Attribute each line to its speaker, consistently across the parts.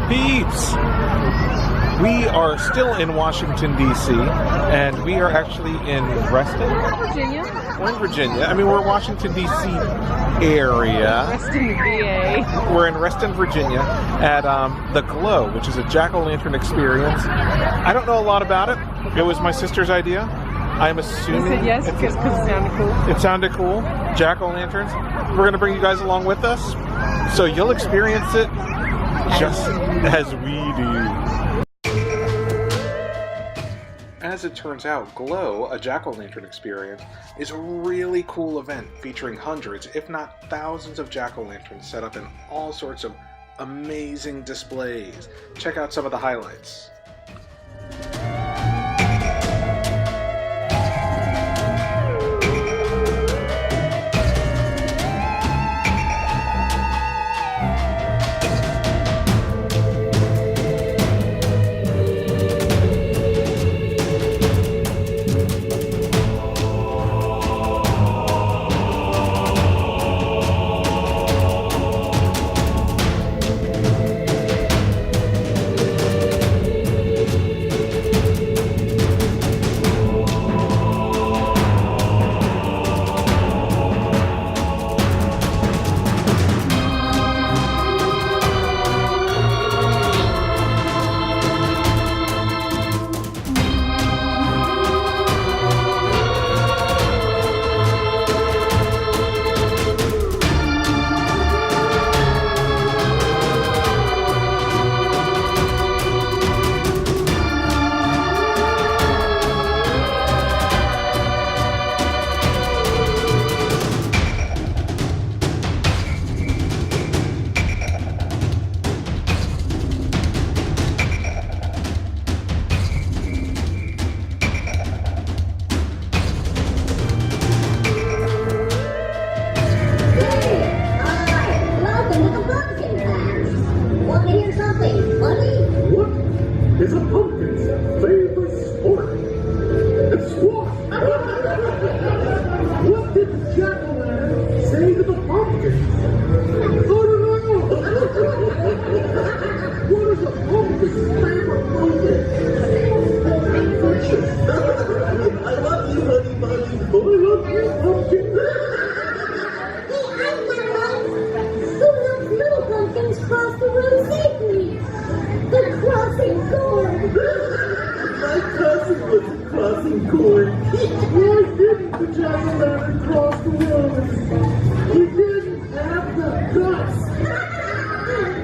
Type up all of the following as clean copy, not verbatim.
Speaker 1: Peeps! We are still in Washington, DC, and we are actually in Reston,
Speaker 2: Virginia.
Speaker 1: We're in Virginia. I mean, we're Washington, DC area.
Speaker 2: Reston, VA.
Speaker 1: We're in Reston, Virginia, at the Glow, which is a jack-o'-lantern experience. I don't know a lot about it. It was my sister's idea. I'm assuming
Speaker 2: You said yes because it sounded cool.
Speaker 1: it sounded cool. Jack-o'-lanterns. We're going to bring you guys along with us, so you'll experience it just as we do. As it turns out, Glow, a jack-o'-lantern experience, is a really cool event featuring hundreds, if not thousands of jack-o'-lanterns set up in all sorts of amazing displays. Check out some of the highlights.
Speaker 3: It's a pumpkin's favorite sport. It's squash. What did the jack-o'-lantern say to the pumpkin? I don't know. What is a pumpkin's favorite pumpkin? I love you, Honey Bunny. I love you, pumpkin.
Speaker 4: Who helps little pumpkins cross the road safely? The crossing cord!
Speaker 3: My cousin was crossing cord. Why didn't the jack-o'-lantern cross the road? He didn't have the guts.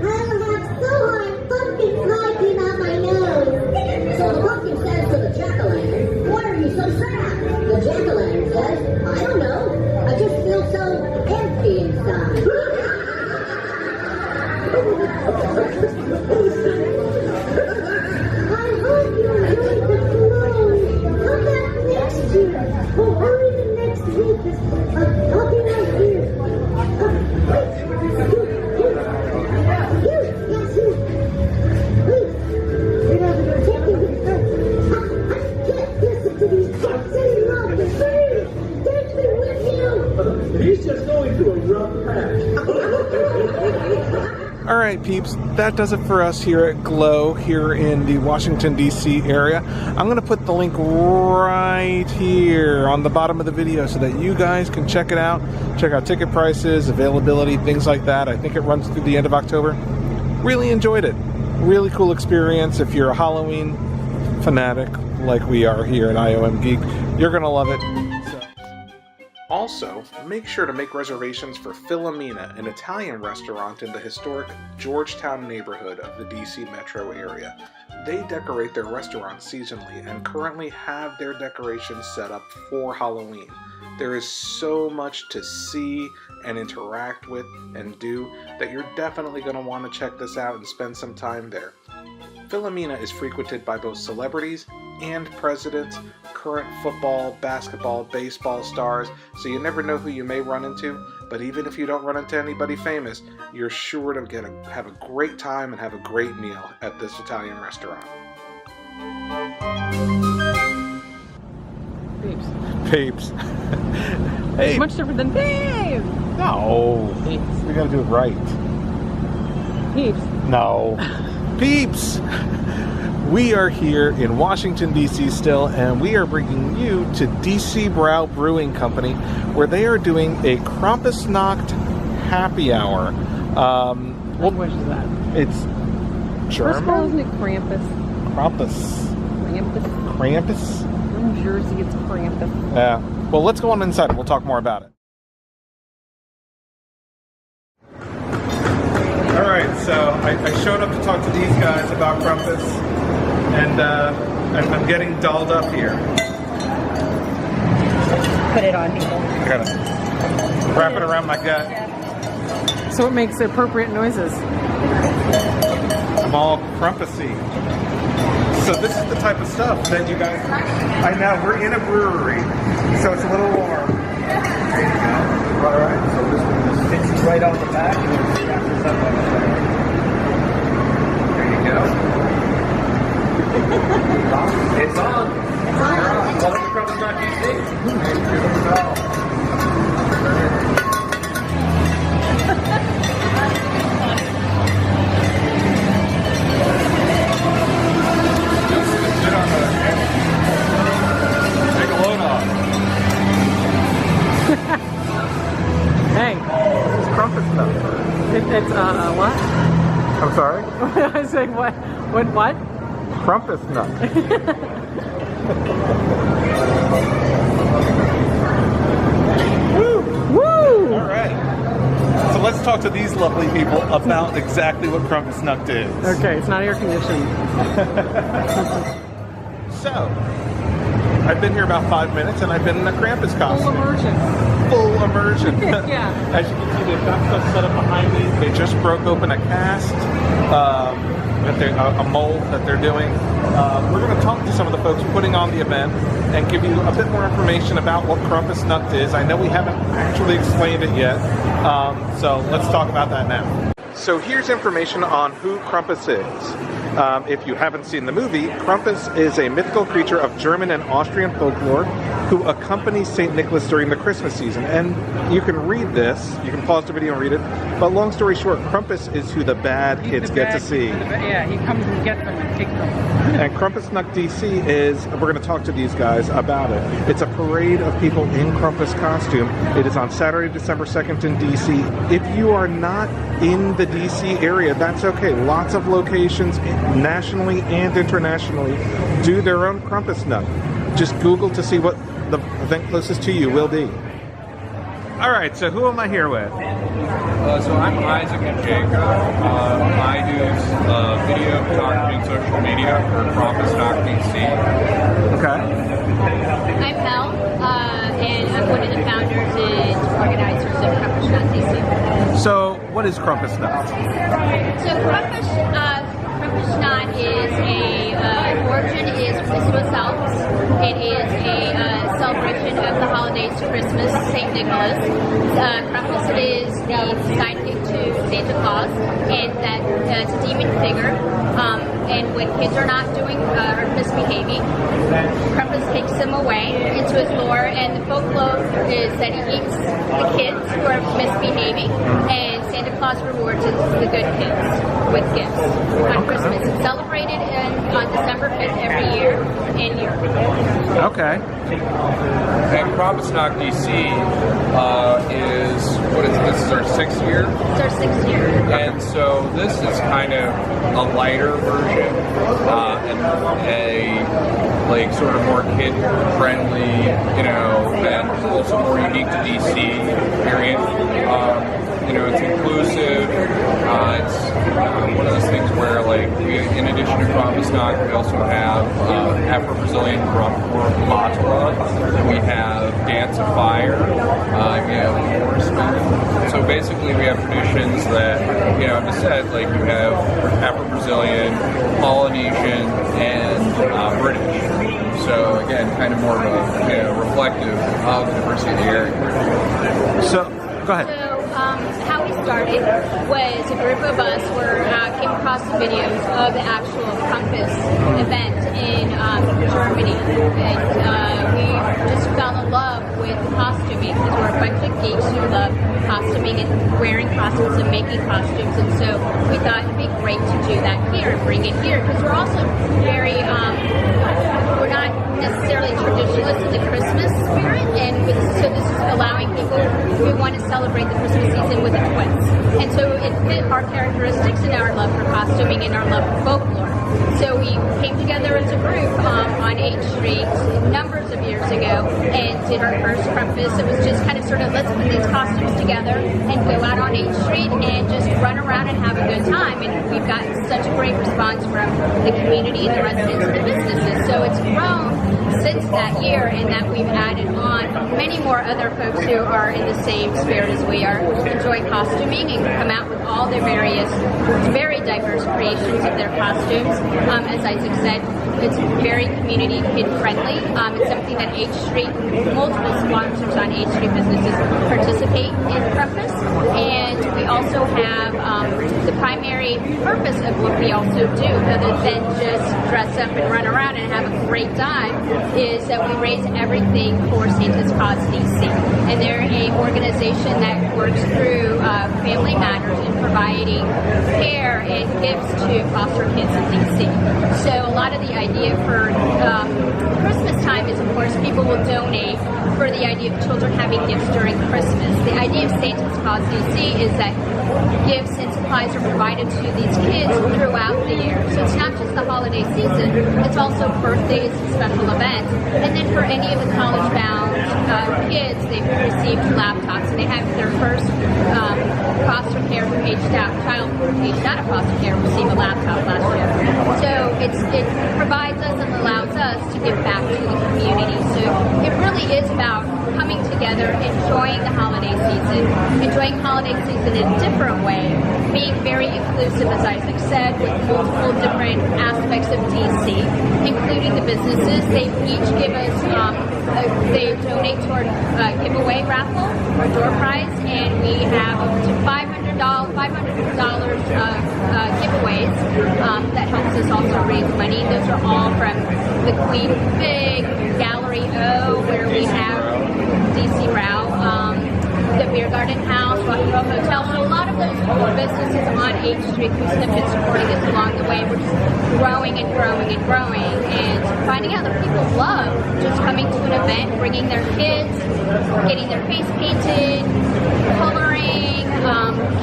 Speaker 4: I laughed so hard, pumpkins right came out my nose. So the pumpkin says to the jack-o'-lantern, "Why are you so sad?" The jack-o'-lantern says, "I don't know. I just feel so empty inside." I hope you enjoyed the glow. Come back next year. Oh, hurry the next week. I'll be right here. Wait. You. Yes, you. Wait. Take me with her. I can't listen to these folks anymore. Hurry. Take me with you.
Speaker 3: He's just going through a rough patch.
Speaker 1: Alright peeps, that does it for us here at Glow, here in the Washington DC area. I'm going to put the link right here on the bottom of the video so that you guys can check it out. Check out ticket prices, availability, things like that. I think it runs through the end of October. Really enjoyed it. Really cool experience. If you're a Halloween fanatic like we are here at IOM Geek, you're going to love it. Also, make sure to make reservations for Filomena, an Italian restaurant in the historic Georgetown neighborhood of the DC metro area. They decorate their restaurant seasonally and currently have their decorations set up for Halloween. There is so much to see and interact with and do that you're definitely going to want to check this out and spend some time there. Filomena is frequented by both celebrities and presidents, current football, basketball, baseball stars, so you never know who you may run into, but even if you don't run into anybody famous, you're sure to have a great time and have a great meal at this Italian restaurant. Peeps. Hey.
Speaker 2: Much different than Dave!
Speaker 1: No.
Speaker 2: Peeps.
Speaker 1: We gotta do it right.
Speaker 2: Peeps.
Speaker 1: No. Peeps! We are here in Washington, D.C. still, and we are bringing you to DC Brau Brewing Company, where they are doing a Krampusnacht happy hour.
Speaker 2: What language is that?
Speaker 1: It's German?
Speaker 2: First of all, isn't it Krampus?
Speaker 1: Krampus.
Speaker 2: Krampus?
Speaker 1: Krampus?
Speaker 2: In Jersey, it's Krampus.
Speaker 1: Yeah. Well, let's go on inside and we'll talk more about it. Alright, so I showed up to talk to these guys about Krampus, and I'm getting dolled up here.
Speaker 2: Put it on people.
Speaker 1: I gotta wrap it around my gut.
Speaker 2: So it makes appropriate noises.
Speaker 1: I'm all Krampusy. So this is the type of stuff that you guys... I know, we're in a brewery, so it's a little warm. There you go. Alright, so this one just fits right on the back and then straps this up on the side. There you go. It's on. Welcome to Krampusnacht DC. Take a load off.
Speaker 2: Hey,
Speaker 1: It's Krampusnacht.
Speaker 2: it's what?
Speaker 1: I'm sorry?
Speaker 2: I said what? What?
Speaker 1: Krampusnacht.
Speaker 2: Woo!
Speaker 1: All right. So let's talk to these lovely people about exactly what Krampusnacht is.
Speaker 2: Okay, it's not air conditioned.
Speaker 1: So, I've been here about 5 minutes and I've been in a Krampus
Speaker 2: Full
Speaker 1: costume.
Speaker 2: immersion.
Speaker 1: Full immersion.
Speaker 2: Yeah.
Speaker 1: As you can see, they've got stuff set up behind me. They just broke open a cast, a mold that they're doing. We're going to talk to some of the folks putting on the event and give you a bit more information about what Krampusnacht is. I know we haven't actually explained it yet, so let's talk about that now. So here's information on who Krampus is. If you haven't seen the movie, Krampus is a mythical creature of German and Austrian folklore who accompanies St. Nicholas during the Christmas season. And you can read this, you can pause the video and read it, but long story short, Krampus is who the bad kids get to see.
Speaker 2: Yeah, he comes and gets them and takes them.
Speaker 1: And Krampusnacht DC is, we're going to talk to these guys about it. It's a parade of people in Krampus costume. It is on Saturday, December 2nd in DC. If you are not in the DC area, that's okay. Lots of locations nationally and internationally do their own Krampusnacht. Just Google to see what the event closest to you will be. All right, so who am I here with?
Speaker 5: So I'm Isaac and Jacob. I do video, photography, and social media for Krampusnacht DC.
Speaker 1: Okay.
Speaker 6: I'm Mel, and I'm one of the founders and organizers of Krampushnacht DC.
Speaker 1: So, what is Krampusnacht?
Speaker 6: So Krampushnacht is origin is Christmas Alps. It is a celebration of the holidays, Christmas, St. Nicholas. Krampus is the sidekick to Santa Claus, and that it's a demon figure. And when kids are not doing or misbehaving, Krampus takes them away into his lore, and the folklore is that he eats the kids who are misbehaving, and Santa Claus rewards the good kids with gifts on Christmas. It's celebrated on December 5th every year in Europe.
Speaker 1: Okay.
Speaker 5: And Krampusnacht DC is, this is our 6th year?
Speaker 6: It's our 6th year.
Speaker 5: And so this is kind of a lighter version and a sort of more kid-friendly, and also more unique to DC experience. It's inclusive. It's one of those things where, in addition to Krampusnacht, we also have Afro-Brazilian Rumba. We have Dance of Fire. We have Horsemen. So basically, we have traditions that, I've just said, you have Afro-Brazilian, Polynesian, and British. So again, kind of more of a reflective of the diversity of the area.
Speaker 1: So, go ahead.
Speaker 6: So how we started was a group of us came across some videos of the actual Krampus event in Germany, and we just fell in love with costuming because we're a bunch of geeks who love costuming and wearing costumes and making costumes, and so we thought it'd be great to do that here and bring it here because we're also very we're not necessarily traditionalists in the Christmas spirit, and so this is allowing people who want to celebrate the Christmas season with a twist. And so it fit our characteristics and our love for costuming and our love for folklore. So we came together as a group on 8th Street numbers of years ago and did our first Krampus. It was just kind of sort of, let's put these costumes together and go out on 8th Street and just run around and have a good time. And we've gotten such a great response from the community and the residents and the businesses. So it's grown since that year, and that we've added on many more other folks who are in the same spirit as we are, enjoy costuming and come out with all their various, very diverse creations of their costumes. As Isaac said, it's very community kid friendly. It's something that 8th Street, multiple sponsors on 8th Street businesses participate in Krampus, and we also have the primary purpose of what we also do, other than just dress up and run around and have a great time, is that we raise everything for Santa's Cause DC. And they're an organization that works through Family Matters in providing care and gifts to foster kids in DC. So a lot of the idea for Christmas time is, of course, people will donate for the idea of children having gifts during Christmas. The idea of Santa's Cause DC is that gifts and supplies are provided to these kids throughout the year. So it's not just the holiday season, it's also birthdays and special events. And then for any of the college-bound kids, they've received laptops, and they have their first foster care child aged out of foster care receive a laptop last year. So it provides us and allows us to give back to the community. So it really is about coming together, enjoying the holiday season in a different way, being very inclusive, as Isaac said, with multiple different aspects of DC, including the businesses. They each give us, they donate toward giveaway raffle or door prize, and we have up to $500 of giveaways that helps us also raise money. Those are all from the Queen Big, Gallery O, where we have DC Brau, the Beer Garden House, Rock and Roll Hotel. So a lot of those businesses on 8th Street who have been supporting us along the way. We're just growing and growing and growing, and finding out that people love just coming to an event, bringing their kids, getting their face painted, coloring,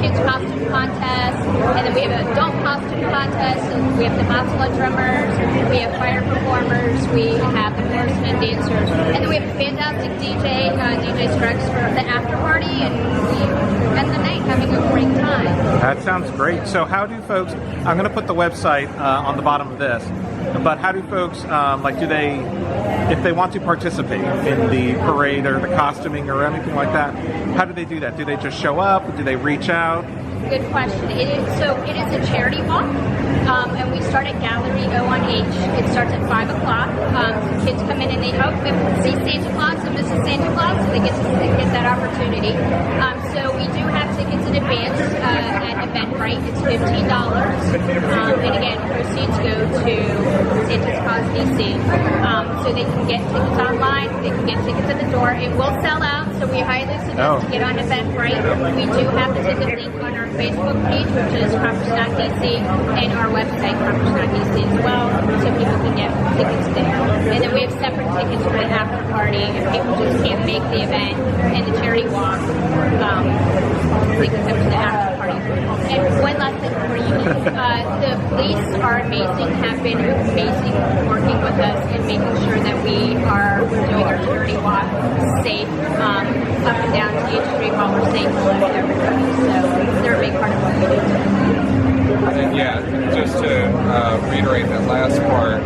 Speaker 6: kids costume contest, and then we have an adult costume contest, and we have the Matzla drummers, we have fire performers, we have the horsemen dancers, and then we have a fantastic DJ, DJ Strex for the after party, and we spend the night having a great time.
Speaker 1: That sounds great. So how do folks, I'm going to put the website on the bottom of this, but how do folks, do they, if they want to participate in the parade or the costuming or anything like that, how do they do that? Do they just show up? Do they reach out?
Speaker 6: Good question. It is a charity walk, and we start at Gallery O on H. It starts at 5 o'clock. Kids come in and they see Santa Claus and Mrs. Santa Claus, so they get that opportunity. So we do have tickets in advance at Eventbrite. It's $15. And again, proceeds go to Santa's Cause DC. So they can get tickets online. They can get tickets at the door. It will sell out, so we highly suggest to get on Eventbrite. We do have the ticket link on our Facebook page, which is Krampusnacht DC, and our website, Krampushnacht DC as well, so people can get tickets there. And then we have separate tickets for the after party if people just can't make the event and the charity walk. They can come to the after party. And one last thing for you, the police are amazing, have been amazing working with us and making sure that we're doing our charity walk safe up and down to 8th Street while we're saying hello to everybody. So they're a big part of what we do.
Speaker 5: And yeah, just to reiterate that last part,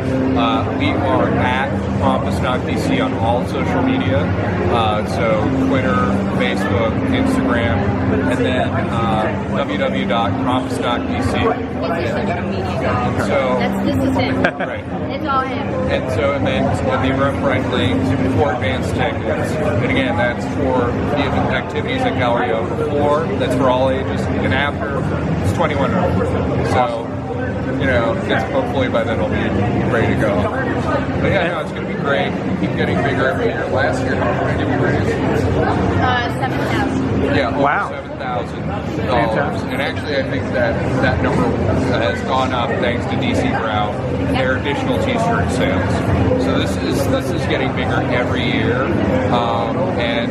Speaker 5: we are at Krampusnacht DC on all social media. So Twitter, Facebook, Instagram, and then www.krampusnachtdc.
Speaker 6: He's your social media guy.
Speaker 5: So
Speaker 6: This is him.
Speaker 5: right.
Speaker 6: It's all him.
Speaker 5: And so, and then the Eventbrite links for advanced tickets. And again, that's for the activities at Gallery before. That's for all ages. And after, it's 21 and over. So, you know, hopefully by then it'll be ready to go. But yeah, no, it's going to be great. Keep getting bigger every year. Last year, how much did we raise?
Speaker 6: 7,000.
Speaker 5: Yeah, over
Speaker 2: Wow.
Speaker 5: $7,000. And actually, I think that number has gone up thanks to DC Brau. Their additional T-shirt sales. So this is getting bigger every year, and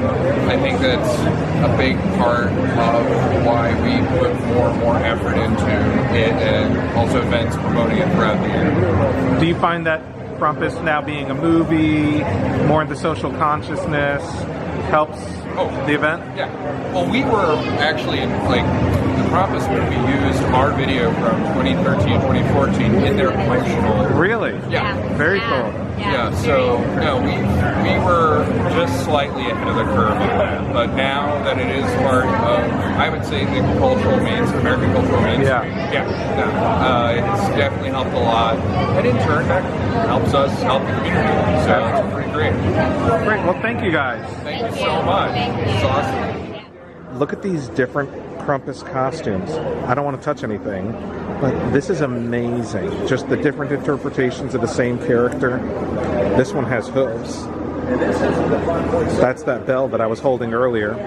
Speaker 5: I think that's a big part of why we put more and more effort into it, and also events promoting it throughout the year.
Speaker 1: Do you find that Krampus now being a movie, more into social consciousness, helps the event?
Speaker 5: Yeah. Well, we were actually in, like, the Krampus movie used our video from 2013, 2014 in their promotional.
Speaker 1: Really?
Speaker 5: Yeah.
Speaker 1: Very cool.
Speaker 5: Yeah, so no, we were just slightly ahead of the curve on that, but now that it is part of, I would say, the cultural American cultural mainstream, it's definitely helped a lot, and in turn that helps us help the community. So it's pretty great.
Speaker 1: Great. Well, thank you guys.
Speaker 5: Thank you so much.
Speaker 6: Thank you.
Speaker 5: It's awesome.
Speaker 1: Look at these different Krampus costumes. I don't want to touch anything, but this is amazing. Just the different interpretations of the same character. This one has hooves. That's that bell that I was holding earlier.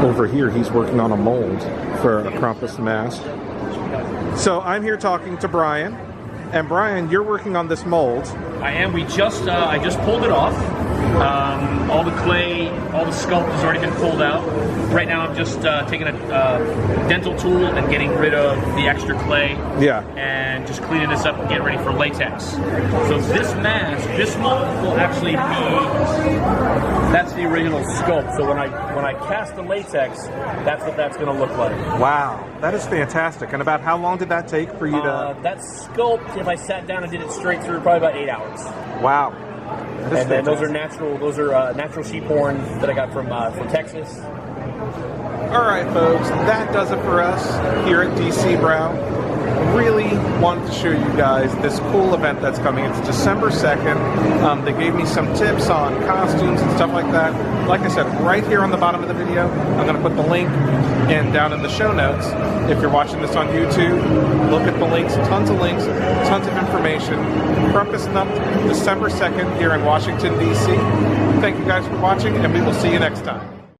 Speaker 1: Over here, he's working on a mold for a Krampus mask. So I'm here talking to Brian. And Brian, you're working on this mold.
Speaker 7: I am. I just pulled it off. All the clay, all the sculpt has already been pulled out. Right now I'm just taking a dental tool and getting rid of the extra clay.
Speaker 1: Yeah.
Speaker 7: And just cleaning this up and getting ready for latex. So this mask, this mold will actually be, that's the original sculpt. So when I cast the latex, that's what that's going to look like.
Speaker 1: Wow, that is fantastic. And about how long did that take for you to...
Speaker 7: That sculpt, if I sat down and did it straight through, probably about 8 hours.
Speaker 1: Wow.
Speaker 7: And then those are natural sheep horn that I got from Texas.
Speaker 1: All right, folks, that does it for us here at DC Brau. Really wanted to show you guys this cool event that's coming. It's December 2nd. They gave me some tips on costumes and stuff like that. Like I said, right here on the bottom of the video, I'm going to put the link and down in the show notes. If you're watching this on YouTube, look at the links, tons of information. Krampusnacht, December 2nd here in Washington, D.C. Thank you guys for watching, and we will see you next time.